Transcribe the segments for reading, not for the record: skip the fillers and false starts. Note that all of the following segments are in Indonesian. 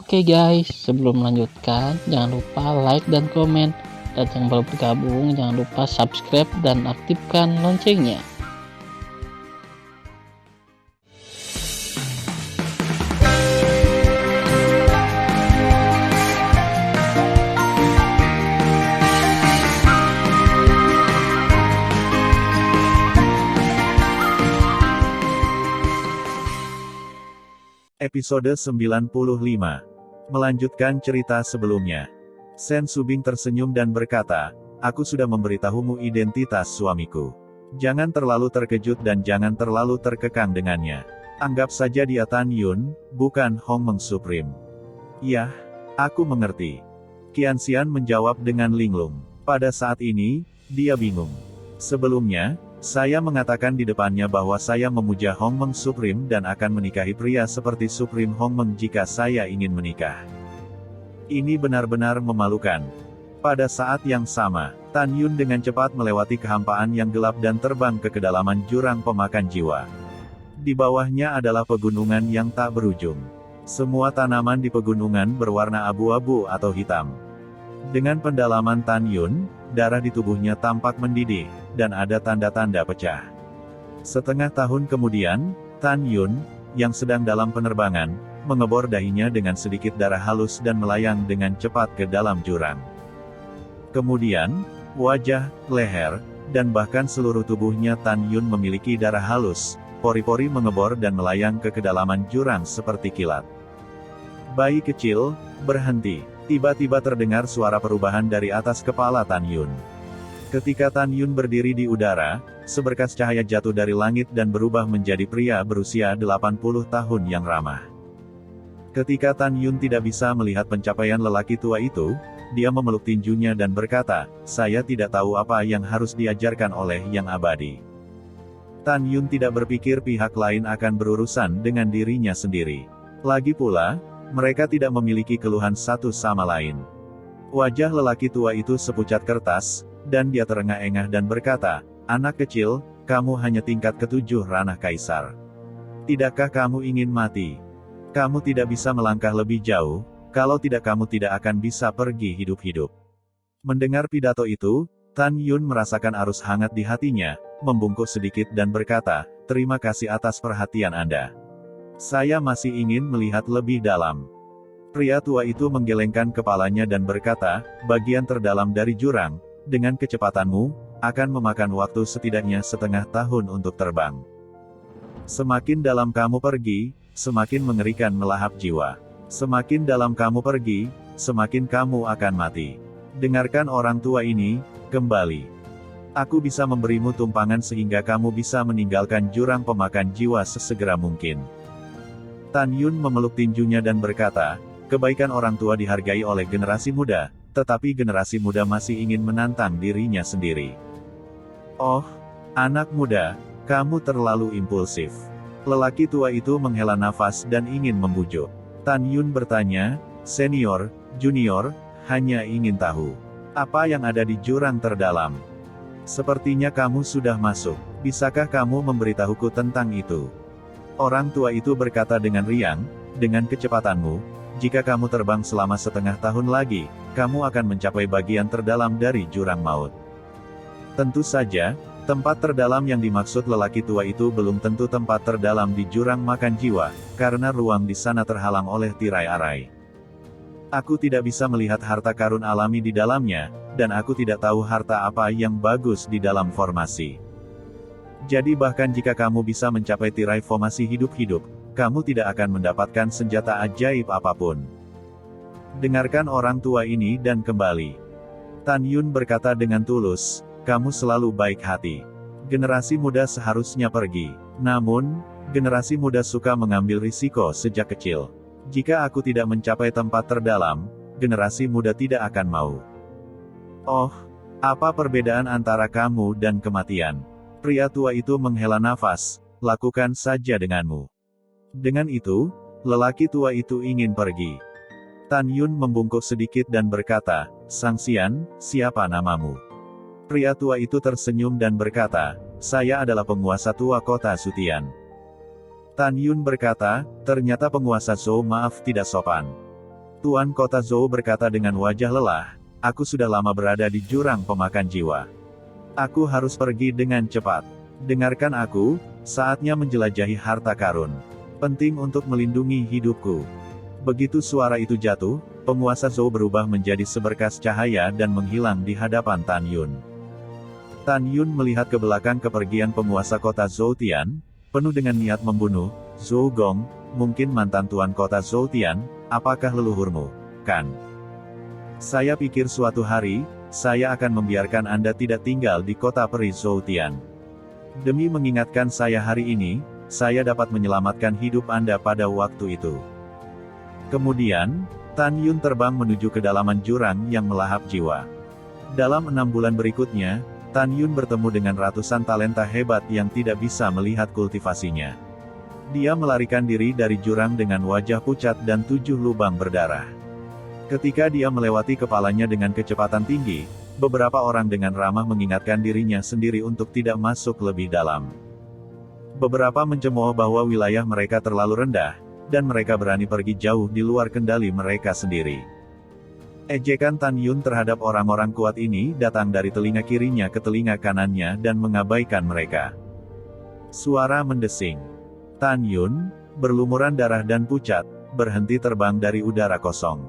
Oke guys, sebelum melanjutkan, jangan lupa like dan komen. Dan yang baru bergabung, jangan lupa subscribe dan aktifkan loncengnya. Episode 95. Melanjutkan cerita sebelumnya. Sen Subing tersenyum dan berkata, "Aku sudah memberitahumu identitas suamiku. Jangan terlalu terkejut dan jangan terlalu terkekang dengannya. Anggap saja dia Tan Yun, bukan Hong Meng Supreme." "Yah, aku mengerti." Qian Xian menjawab dengan linglung. Pada saat ini, dia bingung. Sebelumnya, saya mengatakan di depannya bahwa saya memuja Hong Meng Supreme dan akan menikahi pria seperti Supreme Hong Meng jika saya ingin menikah. Ini benar-benar memalukan. Pada saat yang sama, Tan Yun dengan cepat melewati kehampaan yang gelap dan terbang ke kedalaman jurang pemakan jiwa. Di bawahnya adalah pegunungan yang tak berujung. Semua tanaman di pegunungan berwarna abu-abu atau hitam. Dengan pendalaman Tan Yun, darah di tubuhnya tampak mendidih, dan ada tanda-tanda pecah. Setengah tahun kemudian, Tan Yun, yang sedang dalam penerbangan, mengebor dahinya dengan sedikit darah halus dan melayang dengan cepat ke dalam jurang. Kemudian, wajah, leher, dan bahkan seluruh tubuhnya Tan Yun memiliki darah halus, pori-pori mengebor dan melayang ke kedalaman jurang seperti kilat. Bayi kecil, berhenti. Tiba-tiba terdengar suara perubahan dari atas kepala Tan Yun. Ketika Tan Yun berdiri di udara, seberkas cahaya jatuh dari langit dan berubah menjadi pria berusia 80 tahun yang ramah. Ketika Tan Yun tidak bisa melihat pencapaian lelaki tua itu, dia memeluk tinjunya dan berkata, "Saya tidak tahu apa yang harus diajarkan oleh Yang Abadi." Tan Yun tidak berpikir pihak lain akan berurusan dengan dirinya sendiri. Lagi pula, mereka tidak memiliki keluhan satu sama lain. Wajah lelaki tua itu sepucat kertas, dan dia terengah-engah dan berkata, "Anak kecil, kamu hanya tingkat ketujuh ranah kaisar. Tidakkah kamu ingin mati? Kamu tidak bisa melangkah lebih jauh, kalau tidak kamu tidak akan bisa pergi hidup-hidup." Mendengar pidato itu, Tan Yun merasakan arus hangat di hatinya, membungkuk sedikit dan berkata, "Terima kasih atas perhatian Anda. Saya masih ingin melihat lebih dalam." Pria tua itu menggelengkan kepalanya dan berkata, "Bagian terdalam dari jurang, dengan kecepatanmu, akan memakan waktu setidaknya setengah tahun untuk terbang. Semakin dalam kamu pergi, semakin mengerikan melahap jiwa. Semakin dalam kamu pergi, semakin kamu akan mati. Dengarkan orang tua ini, kembali. Aku bisa memberimu tumpangan sehingga kamu bisa meninggalkan jurang pemakan jiwa sesegera mungkin." Tan Yun memeluk tinjunya dan berkata, "Kebaikan orang tua dihargai oleh generasi muda, tetapi generasi muda masih ingin menantang dirinya sendiri." "Oh, anak muda, kamu terlalu impulsif." Lelaki tua itu menghela nafas dan ingin membujuk. Tan Yun bertanya, "Senior, junior, hanya ingin tahu, apa yang ada di jurang terdalam? Sepertinya kamu sudah masuk. Bisakah kamu memberitahuku tentang itu?" Orang tua itu berkata dengan riang, "Dengan kecepatanmu, jika kamu terbang selama setengah tahun lagi, kamu akan mencapai bagian terdalam dari jurang maut." Tentu saja, tempat terdalam yang dimaksud lelaki tua itu belum tentu tempat terdalam di jurang makan jiwa, karena ruang di sana terhalang oleh tirai arai. "Aku tidak bisa melihat harta karun alami di dalamnya, dan aku tidak tahu harta apa yang bagus di dalam formasi. Jadi bahkan jika kamu bisa mencapai tirai formasi hidup-hidup, kamu tidak akan mendapatkan senjata ajaib apapun." Dengarkan orang tua ini dan kembali. Tan Yun berkata dengan tulus, "Kamu selalu baik hati. Generasi muda seharusnya pergi. Namun, generasi muda suka mengambil risiko sejak kecil. Jika aku tidak mencapai tempat terdalam, generasi muda tidak akan mau." "Oh, apa perbedaan antara kamu dan kematian?" Pria tua itu menghela nafas, "Lakukan saja denganmu." Dengan itu, lelaki tua itu ingin pergi. Tan Yun membungkuk sedikit dan berkata, "Sang Xian, siapa namamu?" Pria tua itu tersenyum dan berkata, "Saya adalah penguasa tua kota Sutian." Tan Yun berkata, "Ternyata penguasa Zhou maaf tidak sopan. Tuan Kota Zhou berkata dengan wajah lelah, aku sudah lama berada di jurang pemakan jiwa. Aku harus pergi dengan cepat. Dengarkan aku, saatnya menjelajahi harta karun. Penting untuk melindungi hidupku. Begitu suara itu jatuh, penguasa Zhou berubah menjadi seberkas cahaya dan menghilang di hadapan Tan Yun. Tan Yun melihat ke belakang kepergian penguasa kota Zhoutian, penuh dengan niat membunuh. Zhou Gong, mungkin mantan tuan kota Zhoutian, apakah leluhurmu, kan? Saya pikir suatu hari, saya akan membiarkan Anda tidak tinggal di kota peri Zhoutian. Demi mengingatkan saya hari ini, saya dapat menyelamatkan hidup Anda pada waktu itu. Kemudian, Tan Yun terbang menuju kedalaman jurang yang melahap jiwa. Dalam 6 bulan berikutnya, Tan Yun bertemu dengan ratusan talenta hebat yang tidak bisa melihat kultivasinya. Dia melarikan diri dari jurang dengan wajah pucat dan 7 lubang berdarah. Ketika dia melewati kepalanya dengan kecepatan tinggi, beberapa orang dengan ramah mengingatkan dirinya sendiri untuk tidak masuk lebih dalam. Beberapa mencemooh bahwa wilayah mereka terlalu rendah, dan mereka berani pergi jauh di luar kendali mereka sendiri. Ejekan Tan Yun terhadap orang-orang kuat ini datang dari telinga kirinya ke telinga kanannya dan mengabaikan mereka. Suara mendesing. Tan Yun, berlumuran darah dan pucat, berhenti terbang dari udara kosong.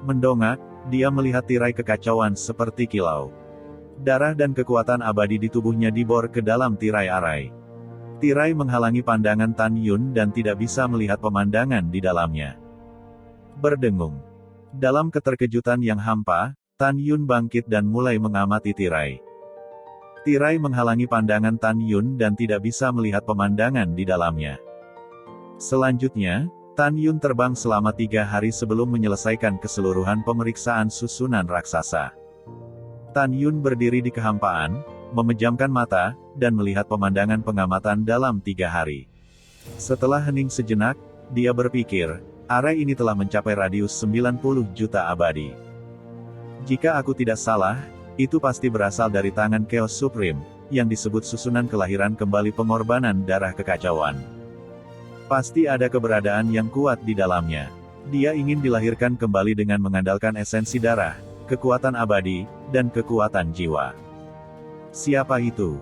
Mendongak, dia melihat tirai kekacauan seperti kilau. Darah dan kekuatan abadi di tubuhnya dibor ke dalam tirai arai. Tirai menghalangi pandangan Tan Yun dan tidak bisa melihat pemandangan di dalamnya. Berdengung. Dalam keterkejutan yang hampa, Tan Yun bangkit dan mulai mengamati tirai. Tirai menghalangi pandangan Tan Yun dan tidak bisa melihat pemandangan di dalamnya. Selanjutnya, Tan Yun terbang selama 3 hari sebelum menyelesaikan keseluruhan pemeriksaan susunan raksasa. Tan Yun berdiri di kehampaan, memejamkan mata, dan melihat pemandangan pengamatan dalam 3 hari. Setelah hening sejenak, dia berpikir, arai ini telah mencapai radius 90 juta abadi. Jika aku tidak salah, itu pasti berasal dari tangan Chaos Supreme, yang disebut susunan kelahiran kembali pengorbanan darah kekacauan. Pasti ada keberadaan yang kuat di dalamnya. Dia ingin dilahirkan kembali dengan mengandalkan esensi darah, kekuatan abadi, dan kekuatan jiwa. Siapa itu?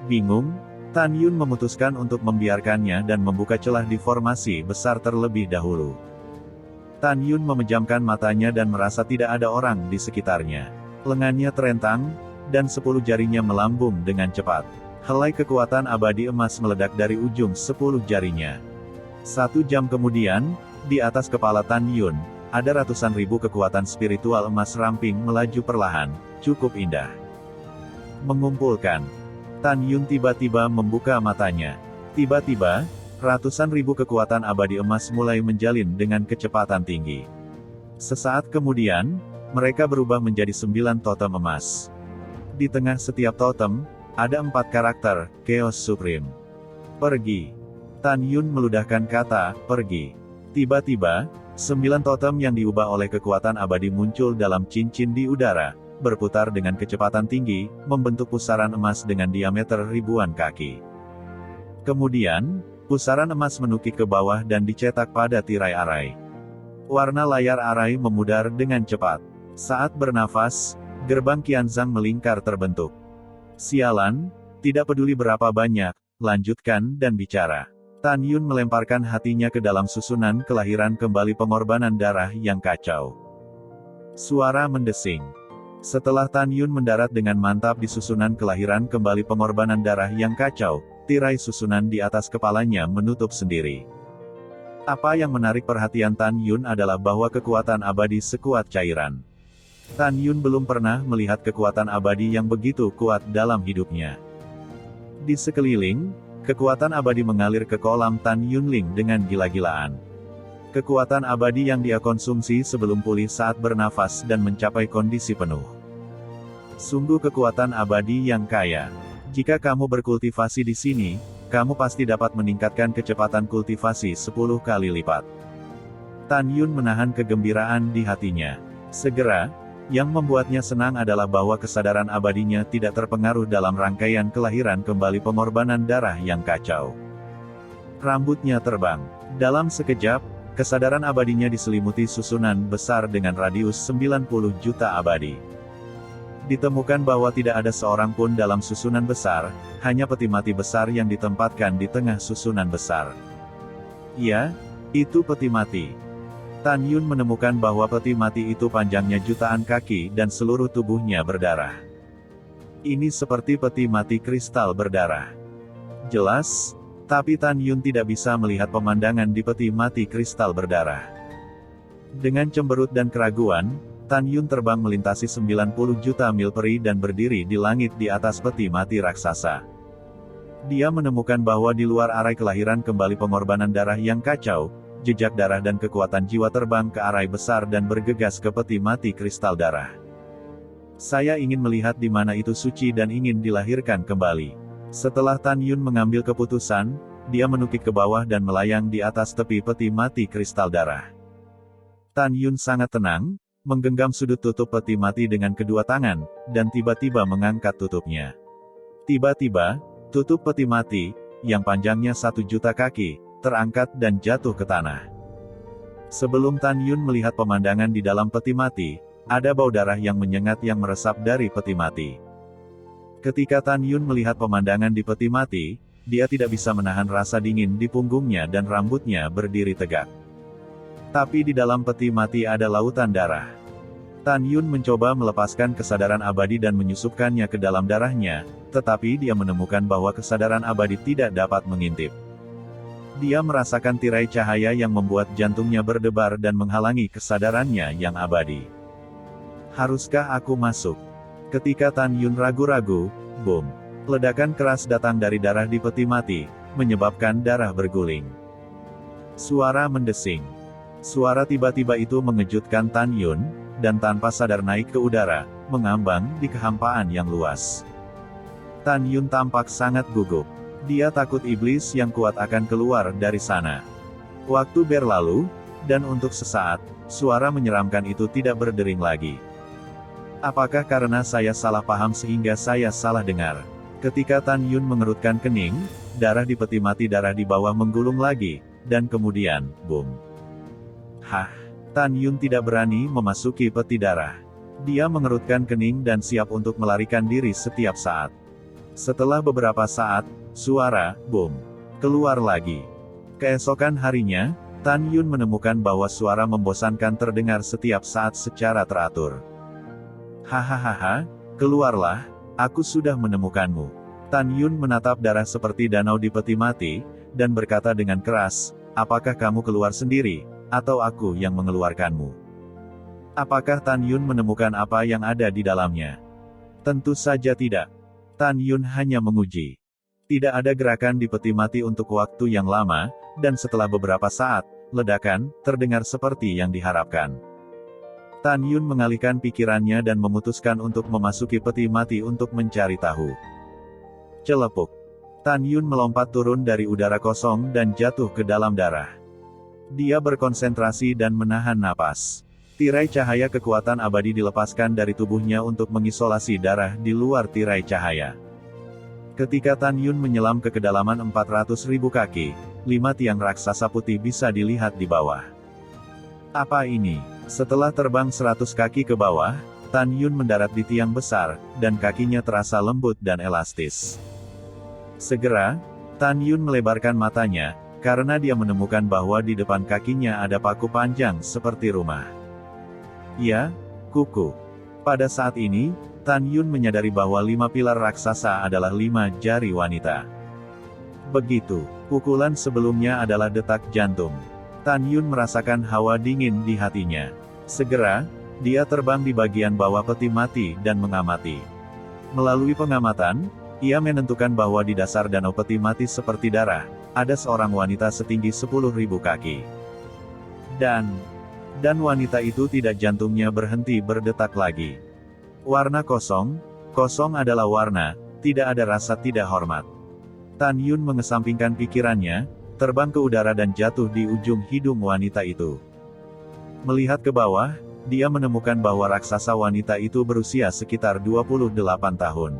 Bingung, Tan Yun memutuskan untuk membiarkannya dan membuka celah di formasi besar terlebih dahulu. Tan Yun memejamkan matanya dan merasa tidak ada orang di sekitarnya. Lengannya terentang, dan 10 jarinya melambung dengan cepat. Helai kekuatan abadi emas meledak dari ujung 10 jarinya. 1 jam kemudian, di atas kepala Tan Yun, ada ratusan ribu kekuatan spiritual emas ramping melaju perlahan, cukup indah. Mengumpulkan. Tan Yun tiba-tiba membuka matanya. Tiba-tiba, ratusan ribu kekuatan abadi emas mulai menjalin dengan kecepatan tinggi. Sesaat kemudian, mereka berubah menjadi 9 totem emas. Di tengah setiap totem, ada 4 karakter, Chaos Supreme. Pergi. Tan Yun meludahkan kata, pergi. Tiba-tiba, 9 totem yang diubah oleh kekuatan abadi muncul dalam cincin di udara, berputar dengan kecepatan tinggi, membentuk pusaran emas dengan diameter ribuan kaki. Kemudian, pusaran emas menukik ke bawah dan dicetak pada tirai arai. Warna layar arai memudar dengan cepat. Saat bernafas, gerbang Qianzhang melingkar terbentuk. Sialan, tidak peduli berapa banyak, lanjutkan dan bicara. Tan Yun melemparkan hatinya ke dalam susunan kelahiran kembali pengorbanan darah yang kacau. Suara mendesing. Setelah Tan Yun mendarat dengan mantap di susunan kelahiran kembali pengorbanan darah yang kacau, tirai susunan di atas kepalanya menutup sendiri. Apa yang menarik perhatian Tan Yun adalah bahwa kekuatan abadi sekuat cairan. Tan Yun belum pernah melihat kekuatan abadi yang begitu kuat dalam hidupnya. Di sekeliling, kekuatan abadi mengalir ke kolam Tan Yunling dengan gila-gilaan. Kekuatan abadi yang dia konsumsi sebelum pulih saat bernafas dan mencapai kondisi penuh. Sungguh kekuatan abadi yang kaya. Jika kamu berkultivasi di sini, kamu pasti dapat meningkatkan kecepatan kultivasi 10 kali lipat. Tan Yun menahan kegembiraan di hatinya. Segera, yang membuatnya senang adalah bahwa kesadaran abadinya tidak terpengaruh dalam rangkaian kelahiran kembali pengorbanan darah yang kacau. Rambutnya terbang. Dalam sekejap, Kesadaran abadinya diselimuti susunan besar dengan radius 90 juta abadi. Ditemukan bahwa tidak ada seorang pun dalam susunan besar, hanya peti mati besar yang ditempatkan di tengah susunan besar. Ya, itu peti mati. Tan Yun menemukan bahwa peti mati itu panjangnya jutaan kaki dan seluruh tubuhnya berdarah. Ini seperti peti mati kristal berdarah. Jelas, tapi Tan Yun tidak bisa melihat pemandangan di peti mati kristal berdarah. Dengan cemberut dan keraguan, Tan Yun terbang melintasi 90 juta mil peri dan berdiri di langit di atas peti mati raksasa. Dia menemukan bahwa di luar arai kelahiran kembali pengorbanan darah yang kacau, jejak darah dan kekuatan jiwa terbang ke arai besar dan bergegas ke peti mati kristal darah. Saya ingin melihat di mana itu suci dan ingin dilahirkan kembali. Setelah Tan Yun mengambil keputusan, dia menukik ke bawah dan melayang di atas tepi peti mati kristal darah. Tan Yun sangat tenang, menggenggam sudut tutup peti mati dengan kedua tangan, dan tiba-tiba mengangkat tutupnya. Tiba-tiba, tutup peti mati, yang panjangnya 1 juta kaki, terangkat dan jatuh ke tanah. Sebelum Tan Yun melihat pemandangan di dalam peti mati, ada bau darah yang menyengat yang meresap dari peti mati. Ketika Tan Yun melihat pemandangan di peti mati, dia tidak bisa menahan rasa dingin di punggungnya dan rambutnya berdiri tegak. Tapi di dalam peti mati ada lautan darah. Tan Yun mencoba melepaskan kesadaran abadi dan menyusupkannya ke dalam darahnya, tetapi dia menemukan bahwa kesadaran abadi tidak dapat mengintip. Dia merasakan tirai cahaya yang membuat jantungnya berdebar dan menghalangi kesadarannya yang abadi. Haruskah aku masuk? Ketika Tan Yun ragu-ragu, boom! Ledakan keras datang dari darah di peti mati, menyebabkan darah berguling. Suara mendesing. Suara tiba-tiba itu mengejutkan Tan Yun, dan tanpa sadar naik ke udara, mengambang di kehampaan yang luas. Tan Yun tampak sangat gugup. Dia takut iblis yang kuat akan keluar dari sana. Waktu berlalu, dan untuk sesaat, suara menyeramkan itu tidak berdering lagi. Apakah karena saya salah paham sehingga saya salah dengar? Ketika Tan Yun mengerutkan kening, darah di peti mati darah di bawah menggulung lagi, dan kemudian, boom! Hah! Tan Yun tidak berani memasuki peti darah. Dia mengerutkan kening dan siap untuk melarikan diri setiap saat. Setelah beberapa saat, suara, boom! Keluar lagi. Keesokan harinya, Tan Yun menemukan bahwa suara membosankan terdengar setiap saat secara teratur. Hahaha, keluarlah, aku sudah menemukanmu. Tan Yun menatap darah seperti danau di peti mati, dan berkata dengan keras, apakah kamu keluar sendiri, atau aku yang mengeluarkanmu? Apakah Tan Yun menemukan apa yang ada di dalamnya? Tentu saja tidak. Tan Yun hanya menguji. Tidak ada gerakan di peti mati untuk waktu yang lama, dan setelah beberapa saat, ledakan terdengar seperti yang diharapkan. Tan Yun mengalihkan pikirannya dan memutuskan untuk memasuki peti mati untuk mencari tahu. Celepuk. Tan Yun melompat turun dari udara kosong dan jatuh ke dalam darah. Dia berkonsentrasi dan menahan napas. Tirai cahaya kekuatan abadi dilepaskan dari tubuhnya untuk mengisolasi darah di luar tirai cahaya. Ketika Tan Yun menyelam ke kedalaman 400.000 kaki, 5 tiang raksasa putih bisa dilihat di bawah. Apa ini? Setelah terbang 100 kaki ke bawah, Tan Yun mendarat di tiang besar, dan kakinya terasa lembut dan elastis. Segera, Tan Yun melebarkan matanya, karena dia menemukan bahwa di depan kakinya ada paku panjang seperti rumah. Ya, kuku. Pada saat ini, Tan Yun menyadari bahwa 5 pilar raksasa adalah 5 jari wanita. Begitu, pukulan sebelumnya adalah detak jantung. Tan Yun merasakan hawa dingin di hatinya. Segera, dia terbang di bagian bawah peti mati dan mengamati. Melalui pengamatan, ia menentukan bahwa di dasar danau peti mati seperti darah, ada seorang wanita setinggi 10.000 kaki. Dan wanita itu tidak jantungnya berhenti berdetak lagi. Warna kosong, kosong adalah warna, tidak ada rasa tidak hormat. Tan Yun mengesampingkan pikirannya, terbang ke udara dan jatuh di ujung hidung wanita itu. Melihat ke bawah, dia menemukan bahwa raksasa wanita itu berusia sekitar 28 tahun.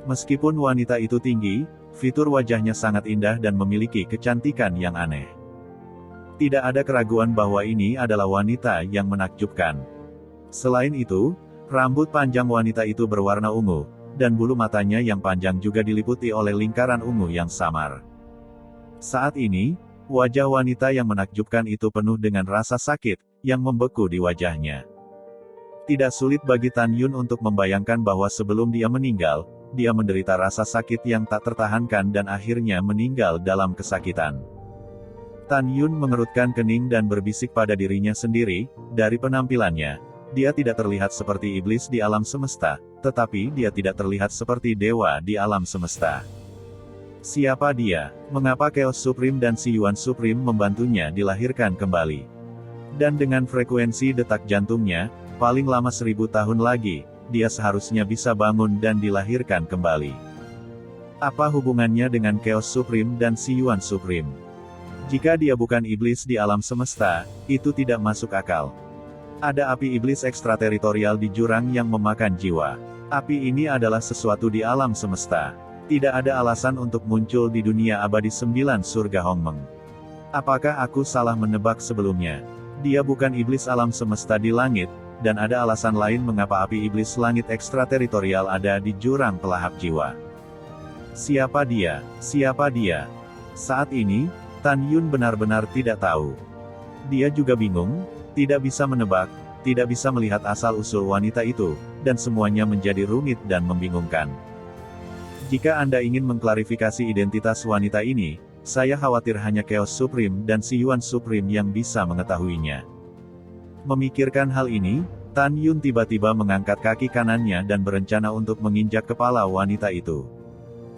Meskipun wanita itu tinggi, fitur wajahnya sangat indah dan memiliki kecantikan yang aneh. Tidak ada keraguan bahwa ini adalah wanita yang menakjubkan. Selain itu, rambut panjang wanita itu berwarna ungu, dan bulu matanya yang panjang juga diliputi oleh lingkaran ungu yang samar. Saat ini, wajah wanita yang menakjubkan itu penuh dengan rasa sakit, yang membeku di wajahnya. Tidak sulit bagi Tan Yun untuk membayangkan bahwa sebelum dia meninggal, dia menderita rasa sakit yang tak tertahankan dan akhirnya meninggal dalam kesakitan. Tan Yun mengerutkan kening dan berbisik pada dirinya sendiri, dari penampilannya, dia tidak terlihat seperti iblis di alam semesta, tetapi dia tidak terlihat seperti dewa di alam semesta. Siapa dia? Mengapa Chaos Supreme dan Si Yuan Supreme membantunya dilahirkan kembali? Dan dengan frekuensi detak jantungnya, paling lama 1000 tahun lagi, dia seharusnya bisa bangun dan dilahirkan kembali. Apa hubungannya dengan Chaos Supreme dan Si Yuan Supreme? Jika dia bukan iblis di alam semesta, itu tidak masuk akal. Ada api iblis ekstrateritorial di jurang yang memakan jiwa. Api ini adalah sesuatu di alam semesta. Tidak ada alasan untuk muncul di dunia abadi 9 surga Hongmeng. Apakah aku salah menebak sebelumnya? Dia bukan iblis alam semesta di langit, dan ada alasan lain mengapa api iblis langit ekstrateritorial ada di jurang pelahap jiwa. Siapa dia? Siapa dia? Saat ini, Tan Yun benar-benar tidak tahu. Dia juga bingung, tidak bisa menebak, tidak bisa melihat asal-usul wanita itu, dan semuanya menjadi rumit dan membingungkan. Jika Anda ingin mengklarifikasi identitas wanita ini, saya khawatir hanya Chaos Supreme dan Si Yuan Supreme yang bisa mengetahuinya. Memikirkan hal ini, Tan Yun tiba-tiba mengangkat kaki kanannya dan berencana untuk menginjak kepala wanita itu.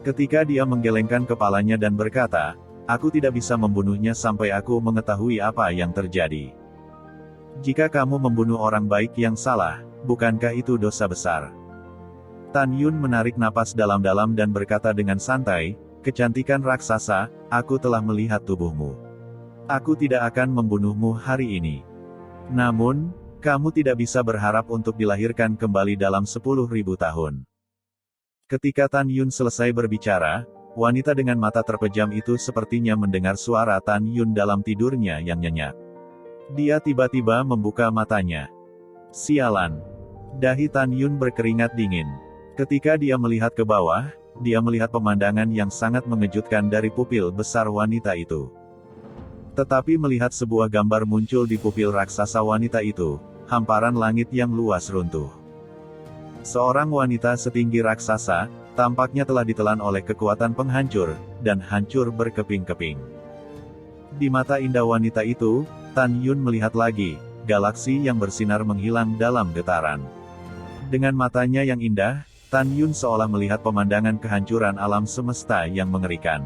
Ketika dia menggelengkan kepalanya dan berkata, "Aku tidak bisa membunuhnya sampai aku mengetahui apa yang terjadi." Jika kamu membunuh orang baik yang salah, bukankah itu dosa besar? Tan Yun menarik napas dalam-dalam dan berkata dengan santai, "Kecantikan raksasa, aku telah melihat tubuhmu. Aku tidak akan membunuhmu hari ini. Namun, kamu tidak bisa berharap untuk dilahirkan kembali dalam 10.000 tahun." Ketika Tan Yun selesai berbicara, wanita dengan mata terpejam itu sepertinya mendengar suara Tan Yun dalam tidurnya yang nyenyak. Dia tiba-tiba membuka matanya. Sialan. Dahi Tan Yun berkeringat dingin. Ketika dia melihat ke bawah, dia melihat pemandangan yang sangat mengejutkan dari pupil besar wanita itu. Tetapi melihat sebuah gambar muncul di pupil raksasa wanita itu, hamparan langit yang luas runtuh. Seorang wanita setinggi raksasa, tampaknya telah ditelan oleh kekuatan penghancur, dan hancur berkeping-keping. Di mata indah wanita itu, Tan Yun melihat lagi, galaksi yang bersinar menghilang dalam getaran. Dengan matanya yang indah, Tan Yun seolah melihat pemandangan kehancuran alam semesta yang mengerikan.